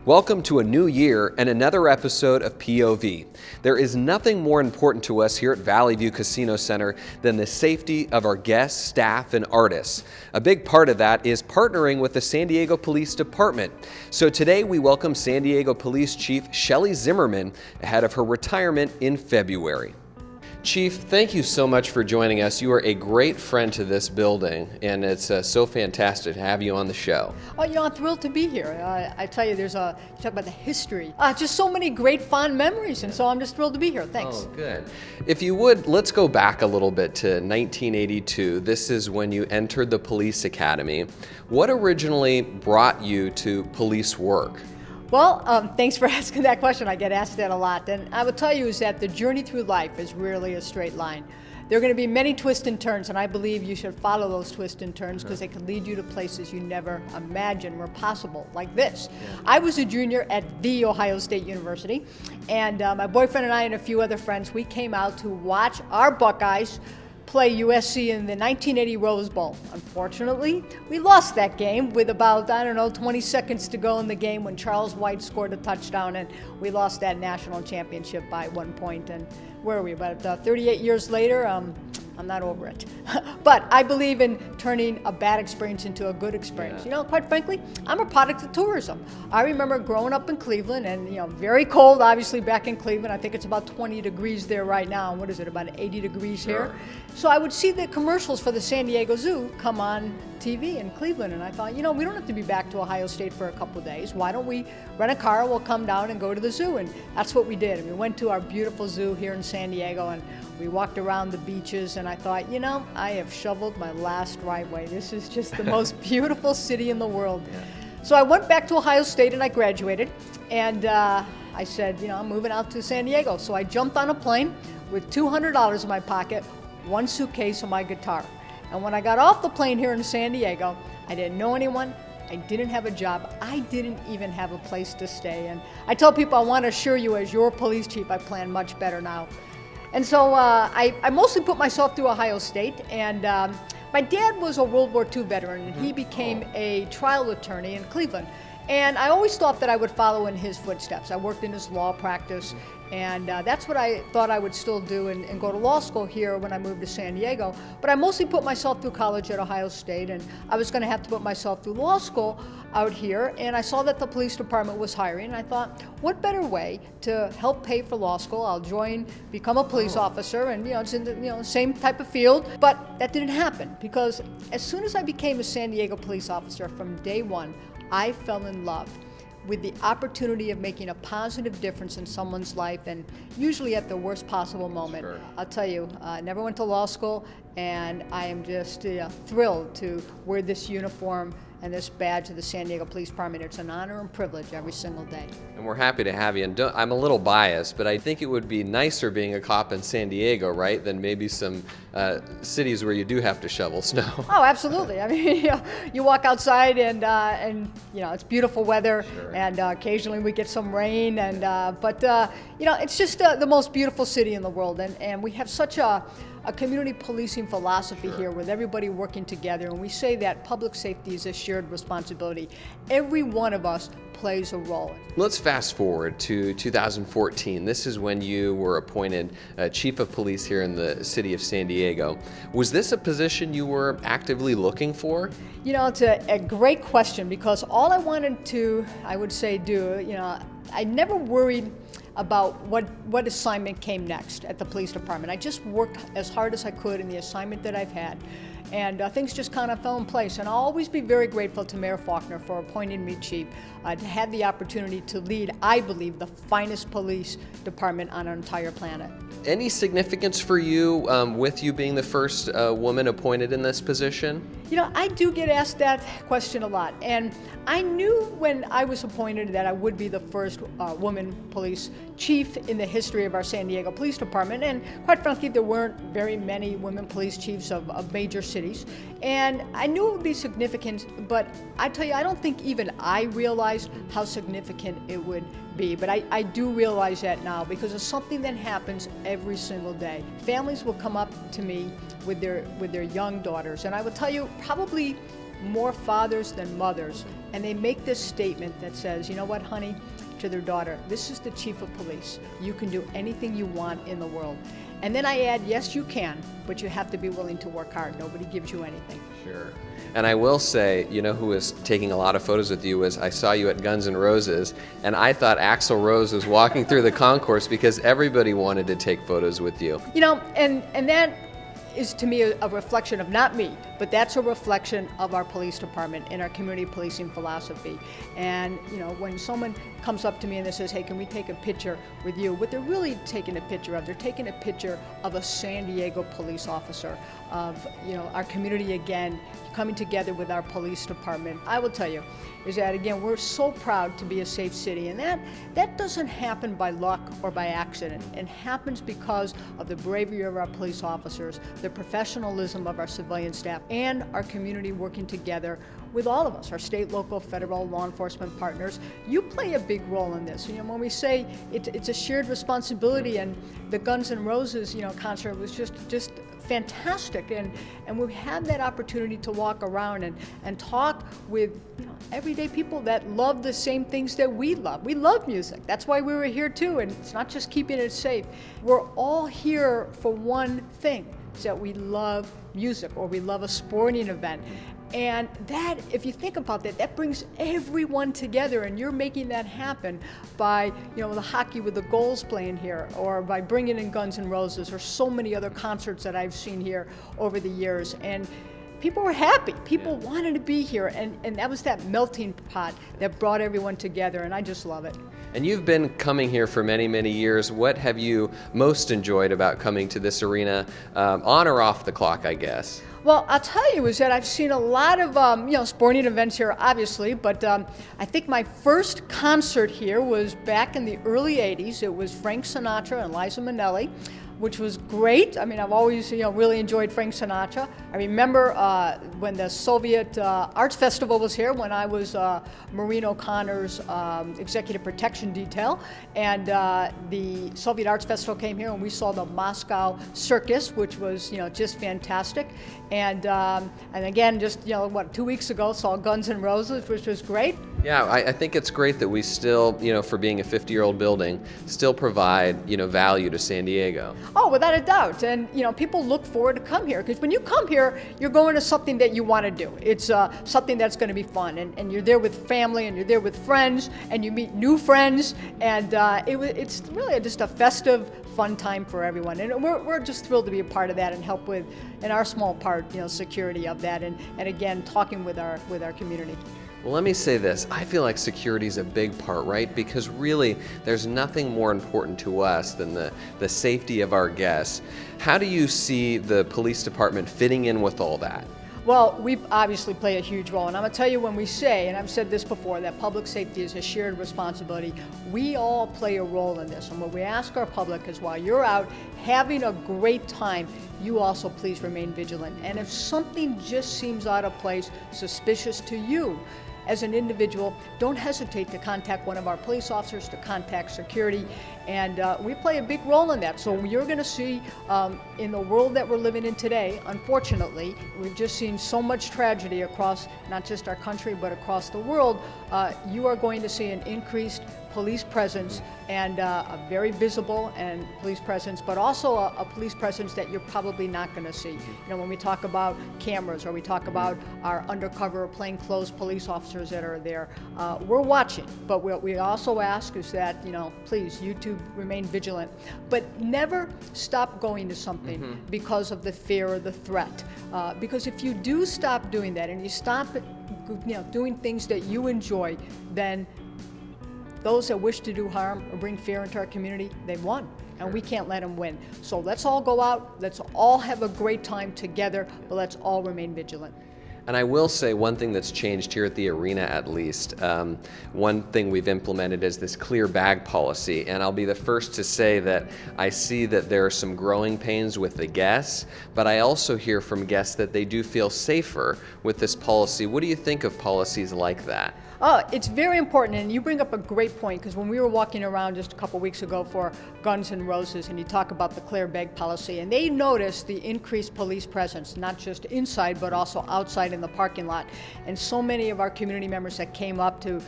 Welcome to a new year and another episode of POV. There is nothing more important to us here at Valley View Casino Center than the safety of our guests, staff, and artists. A big part of that is partnering with the San Diego Police Department. So today we welcome San Diego Police Chief Shelley Zimmerman ahead of her retirement in February. Chief, thank you so much for joining us. You are a great friend to this building, and it's so fantastic to have you on the show. Oh, I'm thrilled to be here. I tell you, you talk about the history. Just so many great fond memories, and so I'm just thrilled to be here. Thanks. Oh, good. If you would, let's go back a little bit to 1982. This is when you entered the police academy. What originally brought you to police work? Well, thanks for asking that question. I get asked that a lot. And I will tell you is that the journey through life is really a straight line. There are going to be many twists and turns, and I believe you should follow those twists and turns because they can lead you to places you never imagined were possible, like this. Yeah. I was a junior at The Ohio State University, and my boyfriend and I and a few other friends, we came out to watch our Buckeyes play USC in the 1980 Rose Bowl. Unfortunately, we lost that game with about, 20 seconds to go in the game when Charles White scored a touchdown, and we lost that national championship by 1 point. And where are we? About 38 years later, I'm not over it. But I believe in turning a bad experience into a good experience. Yeah. Quite frankly, I'm a product of tourism. I remember growing up in Cleveland and, very cold, obviously, back in Cleveland. I think it's about 20 degrees there right now. And what is it, about 80 degrees here? So I would see the commercials for the San Diego Zoo come on TV in Cleveland. And I thought, we don't have to be back to Ohio State for a couple of days. Why don't we rent a car, we'll come down and go to the zoo? And that's what we did. And we went to our beautiful zoo here in San Diego, and we walked around the beaches, and I thought, I have shoveled my last driveway. This is just the most beautiful city in the world. Yeah. So I went back to Ohio State and I graduated, and I said, I'm moving out to San Diego. So I jumped on a plane with $200 in my pocket, one suitcase and my guitar. And when I got off the plane here in San Diego, I didn't know anyone. I didn't have a job. I didn't even have a place to stay. And I tell people, I want to assure you, as your police chief, I plan much better now. And so I mostly put myself through Ohio State, and my dad was a World War II veteran, and he became a trial attorney in Cleveland. And I always thought that I would follow in his footsteps. I worked in his law practice, and that's what I thought I would still do and go to law school here when I moved to San Diego. But I mostly put myself through college at Ohio State, and I was going to have to put myself through law school out here. And I saw that the police department was hiring, and I thought, what better way to help pay for law school? I'll become a police officer, and it's in the same type of field. But that didn't happen, because as soon as I became a San Diego police officer, from day one, I fell in love with the opportunity of making a positive difference in someone's life, and usually at the worst possible moment. Sure. I'll tell you, I never went to law school, and I am just thrilled to wear this uniform and this badge of the San Diego Police Department. It's an honor and privilege every single day. And we're happy to have you. And I'm a little biased, but I think it would be nicer being a cop in San Diego, right, than maybe some cities where you do have to shovel snow. Oh, absolutely. I mean, you walk outside and it's beautiful weather. Sure. And occasionally we get some rain, and but it's just the most beautiful city in the world, and we have such a community policing philosophy. Sure. Here, with everybody working together, and we say that public safety is a shared responsibility. Every one of us plays a role. Let's fast forward to 2014. This is when you were appointed Chief of Police here in the city of San Diego. Was this a position you were actively looking for? It's a great question, because all I wanted to, I would say, do, I never worried about what assignment came next at the police department. I just worked as hard as I could in the assignment that I've had, and things just kind of fell in place. And I'll always be very grateful to Mayor Faulkner for appointing me chief, to have the opportunity to lead, I believe, the finest police department on our entire planet. Any significance for you with you being the first woman appointed in this position? I do get asked that question a lot, and I knew when I was appointed that I would be the first woman police chief in the history of our San Diego Police Department, and quite frankly, there weren't very many women police chiefs of major cities, and I knew it would be significant, but I tell you, I don't think even I realized how significant it would be, but I do realize that now, because it's something that happens every single day. Families will come up to me with their young daughters, and I will tell you, probably more fathers than mothers, and they make this statement that says, you know what, honey, to their daughter, this is the chief of police. You can do anything you want in the world. And then I add, yes, you can, but you have to be willing to work hard. Nobody gives you anything. Sure. And I will say, you know who was taking a lot of photos with you was, I saw you at Guns N' Roses, and I thought Axl Rose was walking through the concourse because everybody wanted to take photos with you. You know, and that is to me a reflection of not me, but that's a reflection of our police department and our community policing philosophy. And you know, when someone comes up to me and they says, hey, can we take a picture with you? What they're really taking a picture of, they're taking a picture of a San Diego police officer, of, you know, our community again, coming together with our police department. I will tell you, is that again, we're so proud to be a safe city, and that doesn't happen by luck or by accident. It happens because of the bravery of our police officers, the professionalism of our civilian staff, and our community working together with all of us, our state, local, federal law enforcement partners. You play a big role in this. You know, when we say it's a shared responsibility, and the Guns N' Roses, you know, concert was just fantastic, and we had that opportunity to walk around and talk with, you know, everyday people that love the same things that we love. We love music. That's why we were here too, and it's not just keeping it safe. We're all here for one thing, is that we love music, or we love a sporting event. And that, if you think about that, that brings everyone together, and you're making that happen by, you know, the hockey with the goals playing here, or by bringing in Guns N' Roses, or so many other concerts that I've seen here over the years. And people were happy. People wanted to be here, and that was that melting pot that brought everyone together, and I just love it. And you've been coming here for many, many years. What have you most enjoyed about coming to this arena, on or off the clock, I guess? Well, I'll tell you is that I've seen a lot of you know, sporting events here, obviously, but I think my first concert here was back in the early '80s. It was Frank Sinatra and Liza Minnelli, which was great. I mean, I've always, you know, really enjoyed Frank Sinatra. I remember when the Soviet Arts Festival was here, when I was Maureen O'Connor's executive protection detail, and the Soviet Arts Festival came here, and we saw the Moscow Circus, which was, you know, just fantastic. And again, just, you know, what, 2 weeks ago, saw Guns N' Roses, which was great. Yeah, I think it's great that we still, you know, for being a 50-year-old building, still provide, you know, value to San Diego. Oh, without a doubt. And, you know, people look forward to come here, because when you come here, you're going to something that you want to do. It's something that's going to be fun, and you're there with family, and you're there with friends, and you meet new friends, and it's really just a festive, fun time for everyone. And we're just thrilled to be a part of that and help with, in our small part, you know, security of that, and again, talking with our community. Well, let me say this. I feel like security is a big part, right? Because really, there's nothing more important to us than the safety of our guests. How do you see the police department fitting in with all that? Well, we obviously play a huge role, and I'm going to tell you, when we say, and I've said this before, that public safety is a shared responsibility, we all play a role in this. And what we ask our public is, while you're out having a great time, you also please remain vigilant. And if something just seems out of place, suspicious to you, as an individual, don't hesitate to contact one of our police officers, to contact security, and we play a big role in that. So you're going to see, in the world that we're living in today, unfortunately, we've just seen so much tragedy across not just our country, but across the world. You are going to see an increased police presence, and a very visible and police presence, but also a police presence that you're probably not going to see. You know, when we talk about cameras, or we talk about our undercover plainclothes police officers that are there, we're watching. But what we also ask is that, you know, please, you too remain vigilant, but never stop going to something because of the fear or the threat. Because if you do stop doing that, and you stop, you know, doing things that you enjoy, then those that wish to do harm or bring fear into our community, they've won, and we can't let them win. So let's all go out, let's all have a great time together, but let's all remain vigilant. And I will say one thing that's changed here at the arena, at least. One thing we've implemented is this clear bag policy, and I'll be the first to say that I see that there are some growing pains with the guests, but I also hear from guests that they do feel safer with this policy. What do you think of policies like that? Oh, it's very important, and you bring up a great point, because when we were walking around just a couple weeks ago for Guns N' Roses, and you talk about the clear bag policy, and they noticed the increased police presence, not just inside, but also outside in in the parking lot. And so many of our community members that came up to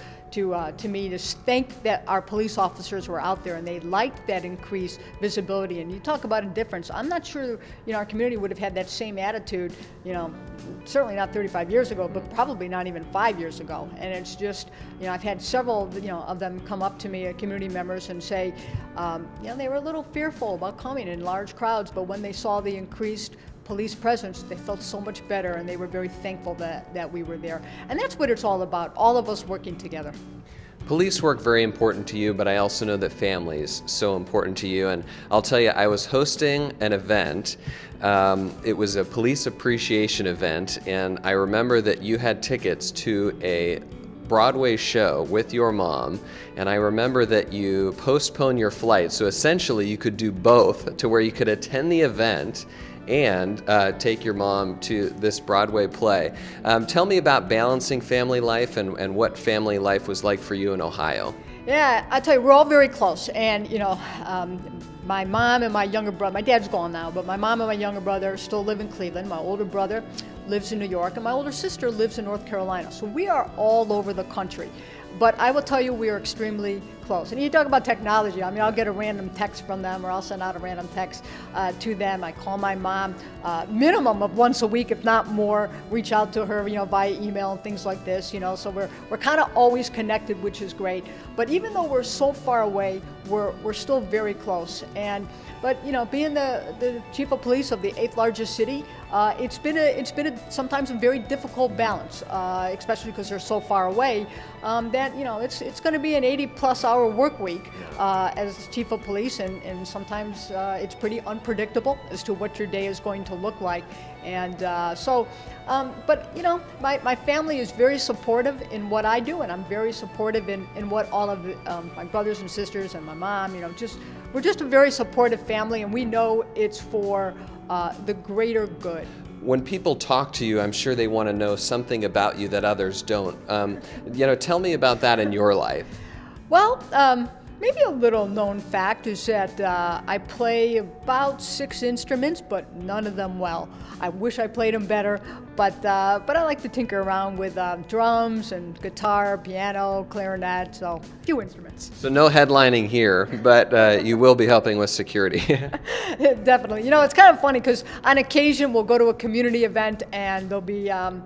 me to thank that our police officers were out there, and they liked that increased visibility. And you talk about indifference. I'm not sure, our community would have had that same attitude, certainly not 35 years ago, but probably not even 5 years ago. And it's just, I've had several, of them come up to me, community members, and say, they were a little fearful about coming in large crowds, but when they saw the increased police presence, they felt so much better, and they were very thankful that we were there. And that's what it's all about, all of us working together. Police work very important to you, but I also know that family is so important to you. And I'll tell you, I was hosting an event. It was a police appreciation event, and I remember that you had tickets to a Broadway show with your mom, and I remember that you postponed your flight, so essentially you could do both, to where you could attend the event and take your mom to this Broadway play. Tell me about balancing family life and what family life was like for you in Ohio. Yeah, I tell you, we're all very close, and my mom and my younger brother, my dad's gone now, but my mom and my younger brother still live in Cleveland. My older brother lives in New York, and my older sister lives in North Carolina. So we are all over the country. But I will tell you, we are extremely close. And you talk about technology. I mean, I'll get a random text from them, or I'll send out a random text to them. I call my mom minimum of once a week, if not more. Reach out to her, via email and things like this. So we're kind of always connected, which is great. But even though we're so far away, we're still very close. But being the chief of police of the 8th largest city, it's been sometimes a very difficult balance, especially because they're so far away. That it's going to be an 80+ hour work week as chief of police, and sometimes it's pretty unpredictable as to what your day is going to look like. And but my family is very supportive in what I do, and I'm very supportive in what all of my brothers and sisters and my mom, we're just a very supportive family, and we know it's for the greater good. When people talk to you, I'm sure they want to know something about you that others don't. Tell me about that in your life. Well, maybe a little known fact is that I play about 6 instruments, but none of them well. I wish I played them better, but I like to tinker around with drums and guitar, piano, clarinet, so a few instruments. So no headlining here, but you will be helping with security. Definitely. It's kind of funny because on occasion we'll go to a community event and there'll be a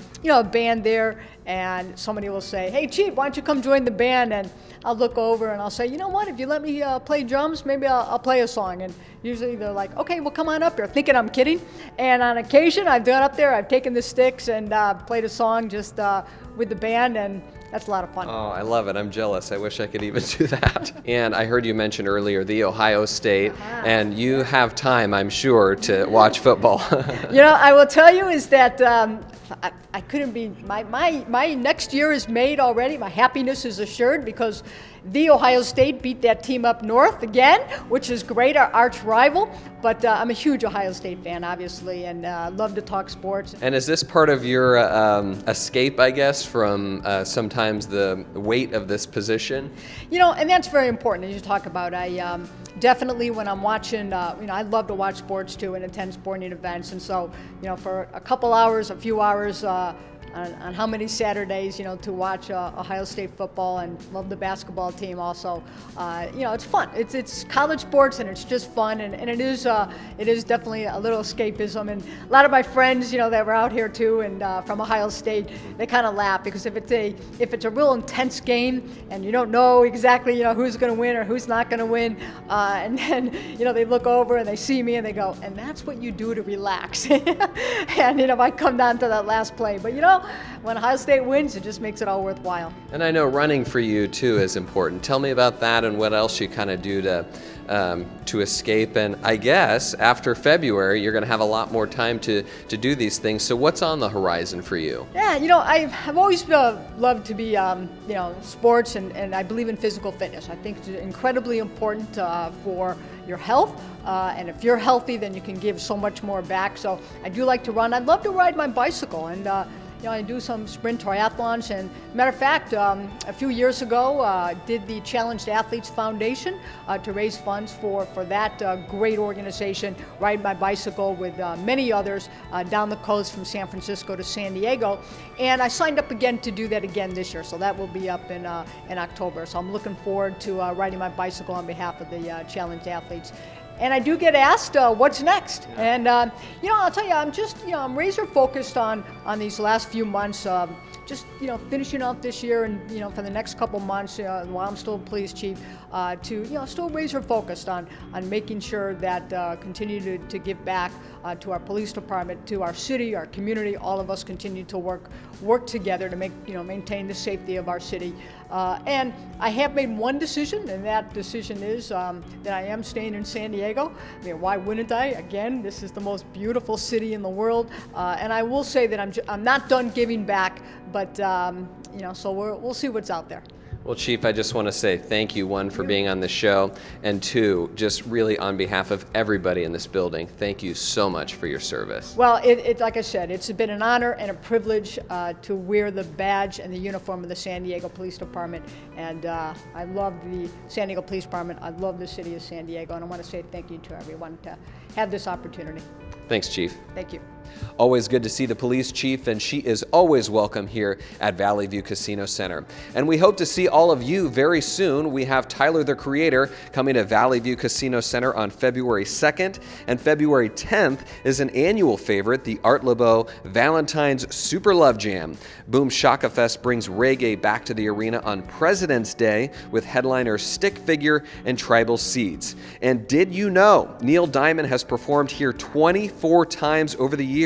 band there, and somebody will say, "Hey, Chief, why don't you come join the band?" And I'll look over and I'll say, "You know what, if you let me play drums, maybe I'll play a song." And usually they're like, "Okay, well, come on up here," thinking I'm kidding. And on occasion I've gone up there, I've taken the sticks and played a song just with the band, and that's a lot of fun. Oh, I love it. I'm jealous. I wish I could even do that. And I heard you mention earlier the Ohio State, and you have time, I'm sure, to watch football. I will tell you is that I couldn't be, my next year is made already. My happiness is assured because the Ohio State beat that team up north again, which is great, our arch rival. But I'm a huge Ohio State fan, obviously, and love to talk sports. And is this part of your escape, I guess, from sometimes the weight of this position? And that's very important, as you talk about. I definitely, when I'm watching, I love to watch sports too and attend sporting events. And so, for a couple hours, a few hours, on how many Saturdays, to watch Ohio State football, and love the basketball team also. It's fun. It's college sports, and it's just fun, and it is definitely a little escapism. And a lot of my friends, that were out here too, and from Ohio State, they kind of laugh because if it's a real intense game and you don't know exactly who's going to win or who's not going to win, and then they look over and they see me and they go, "And that's what you do to relax." And I come down to that last play, but when Ohio State wins, it just makes it all worthwhile. And I know running for you too is important. Tell me about that and what else you kind of do to escape. And I guess after February, you're going to have a lot more time to do these things. So what's on the horizon for you? Yeah, I've always loved to be, sports, and I believe in physical fitness. I think it's incredibly important for your health. And if you're healthy, then you can give so much more back. So I do like to run. I'd love to ride my bicycle, and I do some sprint triathlons, and matter of fact, a few years ago, did the Challenged Athletes Foundation to raise funds for that great organization, ride my bicycle with many others down the coast from San Francisco to San Diego, and I signed up again to do that again this year, so that will be up in October. So I'm looking forward to riding my bicycle on behalf of the Challenged Athletes. And I do get asked, what's next? And I'll tell you, I'm razor focused on these last few months, finishing out this year, and for the next couple months, while I'm still police chief, to still razor focused on making sure that continue to give back to our police department, to our city, our community. All of us continue to work together to maintain the safety of our city. And I have made one decision, and that decision is that I am staying in San Diego. I mean, why wouldn't I? Again, this is the most beautiful city in the world, and I will say that I'm not done giving back, but so we'll see what's out there. Well, Chief, I just want to say thank you, one, for being on the show, and two, just really on behalf of everybody in this building, thank you so much for your service. Well, like I said, it's been an honor and a privilege to wear the badge and the uniform of the San Diego Police Department, and I love the San Diego Police Department. I love the city of San Diego, and I want to say thank you to everyone to have this opportunity. Thanks, Chief. Thank you. Always good to see the police chief, and she is always welcome here at Valley View Casino Center. And we hope to see all of you very soon. We have Tyler, the Creator, coming to Valley View Casino Center on February 2nd, and February 10th is an annual favorite, the Art Laboe Valentine's Super Love Jam. Boom Shaka Fest brings reggae back to the arena on President's Day with headliners Stick Figure and Tribal Seeds. And did you know Neil Diamond has performed here 24 times over the years?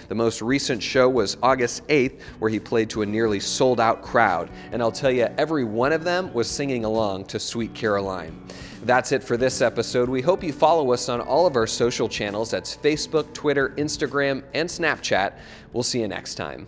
The most recent show was August 8th, where he played to a nearly sold-out crowd. And I'll tell you, every one of them was singing along to Sweet Caroline. That's it for this episode. We hope you follow us on all of our social channels. That's Facebook, Twitter, Instagram, and Snapchat. We'll see you next time.